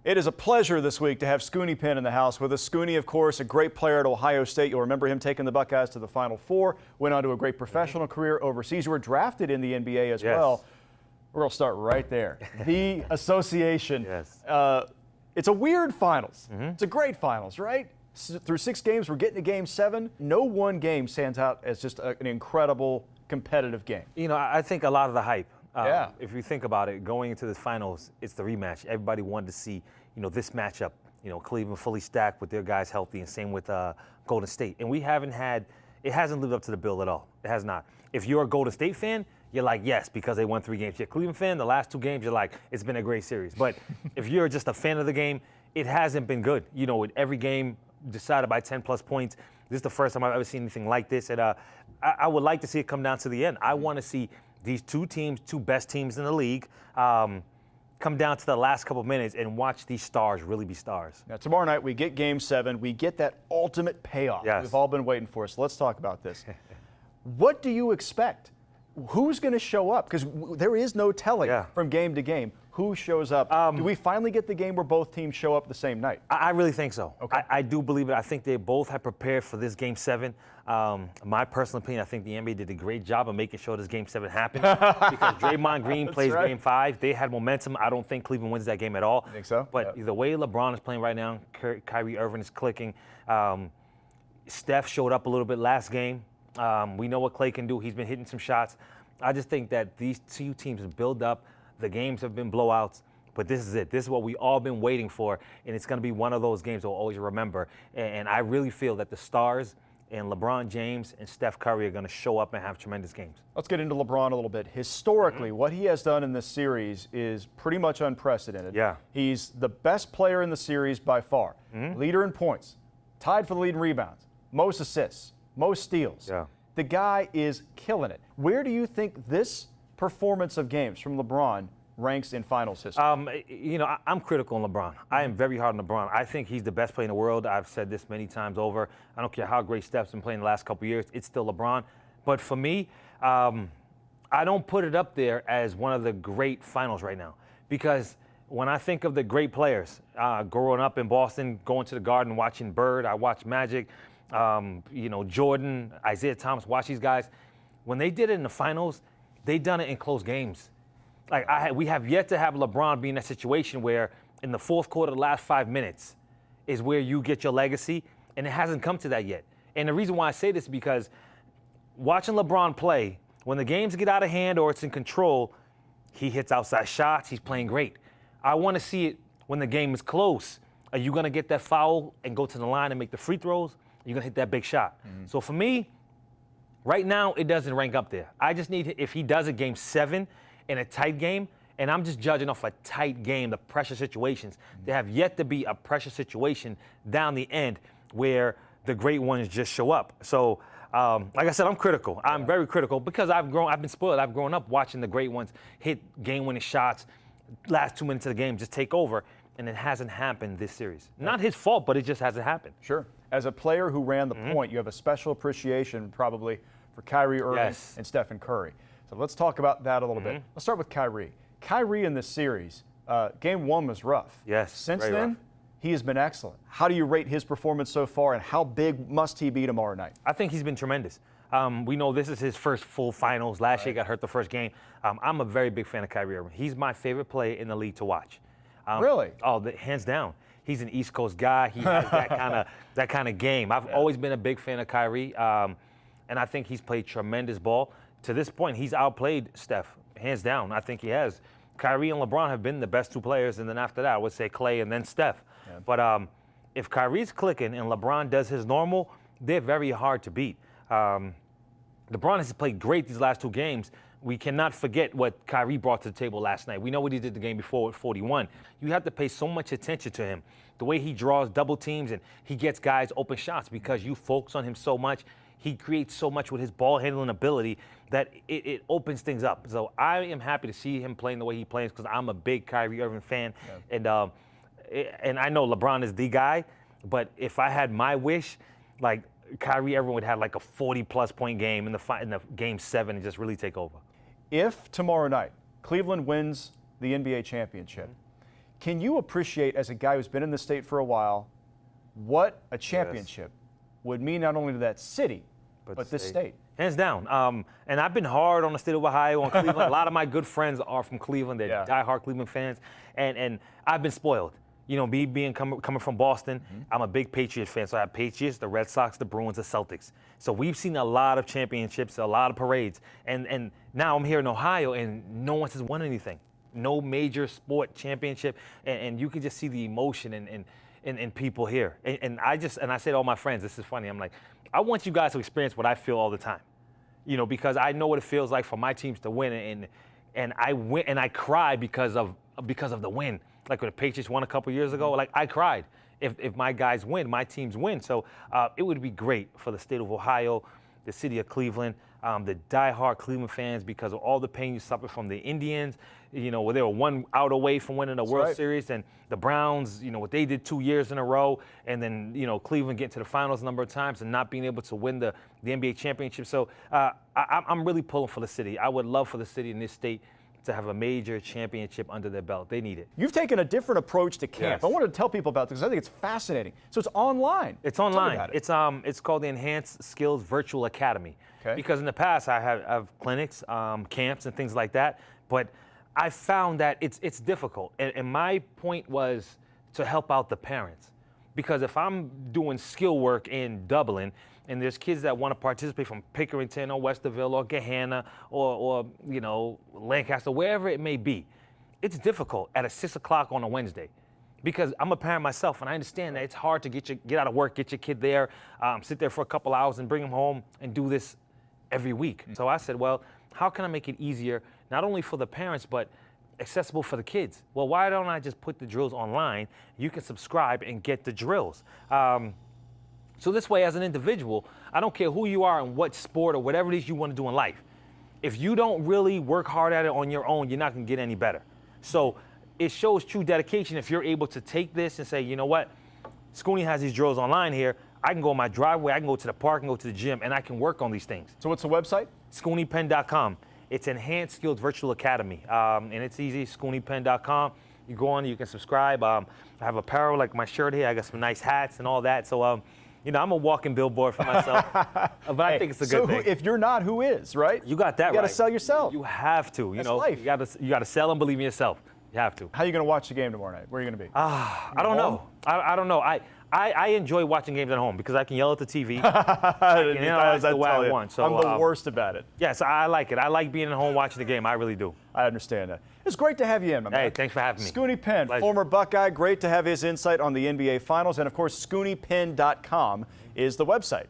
It is a pleasure this week to have Scoonie Penn in the house with us. Scoonie, of course, a great player at Ohio State. You'll remember him taking the Buckeyes to the Final Four, went on to a great professional career overseas. You were drafted in the NBA as well. We're going to start right there. The association. It's a weird finals. It's a great finals, right? Through 6 games, we're getting to Game 7. No one game stands out as just an incredible competitive game. You know, I think a lot of the hype. If you think about it, going into the finals, it's the rematch. Everybody wanted to see, this matchup. Cleveland fully stacked with their guys healthy, and same with Golden State. And it hasn't lived up to the bill at all. It has not. If you're a Golden State fan, you're like, yes, because they won 3 games. If you're a Cleveland fan, the last 2 games, you're like, it's been a great series. But if you're just a fan of the game, it hasn't been good. With every game decided by 10-plus points. This is the first time I've ever seen anything like this. And I would like to see it come down to the end. I want to see these 2 best teams in the league, come down to the last couple of minutes and watch these stars really be stars. Now, tomorrow night we get Game 7. We get that ultimate payoff we've all been waiting for. So let's talk about this. What do you expect? Who's going to show up? Because there is no telling from game to game who shows up. Do we finally get the game where both teams show up the same night? I really think so. Okay. I do believe it. I think they both have prepared for this Game 7. My personal opinion, I think the NBA did a great job of making sure this Game 7 happened because Draymond Green plays Game 5. They had momentum. I don't think Cleveland wins that game at all. You think so? But the way LeBron is playing right now, Kyrie Irving is clicking. Steph showed up a little bit last game. We know what Klay can do. He's been hitting some shots. I just think that these 2 teams have built up. The games have been blowouts, but this is it. This is what we all been waiting for, and it's going to be one of those games we'll always remember. And I really feel that the stars and LeBron James and Steph Curry are going to show up and have tremendous games. Let's get into LeBron a little bit. Historically, what he has done in this series is pretty much unprecedented. He's the best player in the series by far. Leader in points, tied for the lead in rebounds, most assists, most steals. The guy is killing it. Where do you think this performance of games from LeBron ranks in finals history? I'm critical on LeBron. I am very hard on LeBron. I think he's the best player in the world. I've said this many times over. I don't care how great Steph's been playing the last couple of years. It's still LeBron. But for me, I don't put it up there as one of the great finals right now. Because when I think of the great players, growing up in Boston, going to the Garden, watching Bird, I watched Magic, Jordan, Isaiah Thomas, watch these guys. When they did it in the finals, they done it in close games. We have yet to have LeBron be in that situation where in the fourth quarter, the last 5 minutes is where you get your legacy, and it hasn't come to that yet. And the reason why I say this is because watching LeBron play, when the games get out of hand or it's in control, he hits outside shots, he's playing great. I want to see it when the game is close. Are you going to get that foul and go to the line and make the free throws? You're going to hit that big shot. So for me, right now, it doesn't rank up there. I just need, if he does a Game 7 in a tight game, and I'm just judging off a tight game, the pressure situations, there have yet to be a pressure situation down the end where the great ones just show up. So, like I said, I'm critical. I'm very critical because I've been spoiled. I've grown up watching the great ones hit game-winning shots, last 2 minutes of the game, just take over, and it hasn't happened this series. Not his fault, but it just hasn't happened. Sure. As a player who ran the point, you have a special appreciation probably for Kyrie Irving and Stephen Curry. So let's talk about that a little bit. Let's start with Kyrie. Kyrie in this series, Game 1 was rough. Since then, he has been excellent. How do you rate his performance so far, and how big must he be tomorrow night? I think he's been tremendous. We know this is his first full finals. Last year, he got hurt the first game. I'm a very big fan of Kyrie Irving. He's my favorite player in the league to watch. Really? Oh, hands down. He's an East Coast guy. He has that kind of game. I've always been a big fan of Kyrie, and I think he's played tremendous ball. To this point, he's outplayed Steph, hands down. I think he has. Kyrie and LeBron have been the best 2 players, and then after that, I would say Klay and then Steph. But if Kyrie's clicking and LeBron does his normal, they're very hard to beat. LeBron has played great these last 2 games. We cannot forget what Kyrie brought to the table last night. We know what he did the game before with 41. You have to pay so much attention to him. The way he draws double teams and he gets guys open shots because you focus on him so much. He creates so much with his ball handling ability that it opens things up. So I am happy to see him playing the way he plays because I'm a big Kyrie Irving fan. And I know LeBron is the guy, but if I had my wish, like Kyrie Irving would have like a 40-plus point game in the Game 7 and just really take over. If tomorrow night Cleveland wins the NBA championship, Can you appreciate, as a guy who's been in the state for a while, what a championship would mean not only to that city, but this state? Hands down. And I've been hard on the state of Ohio, on Cleveland. A lot of my good friends are from Cleveland. They're diehard Cleveland fans. And I've been spoiled. You know, me coming from Boston, I'm a big Patriots fan. So I have Patriots, the Red Sox, the Bruins, the Celtics. So we've seen a lot of championships, a lot of parades. And now I'm here in Ohio, and no one has won anything. No major sport championship. And you can just see the emotion in people here. And I say to all my friends, this is funny, I'm like, I want you guys to experience what I feel all the time. You know, because I know what it feels like for my teams to win, and I win and I cry because of the win. Like when the Patriots won a couple years ago, like I cried if my guys win, my teams win. So it would be great for the state of Ohio, the city of Cleveland, the diehard Cleveland fans, because of all the pain you suffered from the Indians, you know, where they were 1 out away from winning the World Series, and the Browns, you know, what they did 2 years in a row, and then, you know, Cleveland getting to the finals a number of times and not being able to win the NBA championship. So I'm really pulling for the city. I would love for the city in this state to have a major championship under their belt. They need it. You've taken a different approach to camp. Yes. I wanted to tell people about this because I think it's fascinating. So it's online. It's online. It's called the Enhanced Skills Virtual Academy. Okay. Because in the past I have clinics, camps, and things like that. But I found that it's difficult. And my point was to help out the parents. Because if I'm doing skill work in Dublin, and there's kids that want to participate from Pickerington or Westerville or Gahanna or you know, Lancaster, wherever it may be, it's difficult at 6 o'clock on a Wednesday. Because I'm a parent myself, and I understand that it's hard to get out of work, get your kid there, sit there for a couple hours and bring him home and do this every week. So I said, well, how can I make it easier, not only for the parents, but accessible for the kids? Well, why don't I just put the drills online? You can subscribe and get the drills. So this way, as an individual, I don't care who you are and what sport or whatever it is you want to do in life. If you don't really work hard at it on your own, you're not going to get any better. So it shows true dedication if you're able to take this and say, you know what, Scoonie has these drills online here. I can go in my driveway, I can go to the park, and go to the gym, and I can work on these things. So what's the website? ScooneyPenn.com. It's Enhanced Skills Virtual Academy, and it's easy, ScooneyPenn.com. You go on, you can subscribe. I have apparel, like my shirt here. I got some nice hats and all that. So, you know, I'm a walking billboard for myself, but I think it's a good thing. So if you're not, who is, right? You got that right. You got to sell yourself. You have to. That's life. You got to sell and believe in yourself. You have to. How are you going to watch the game tomorrow night? Where are you going to be? I don't know. I don't know. I enjoy watching games at home because I can yell at the TV. That's the way I want. So I'm the worst about it. Yes, I like it. I like being at home watching the game. I really do. I understand that. It's great to have you in, my man. Hey, thanks for having me. Scoonie Penn, Pleasure. former Buckeye. Great to have his insight on the NBA Finals. And, of course, ScooneyPenn.com is the website.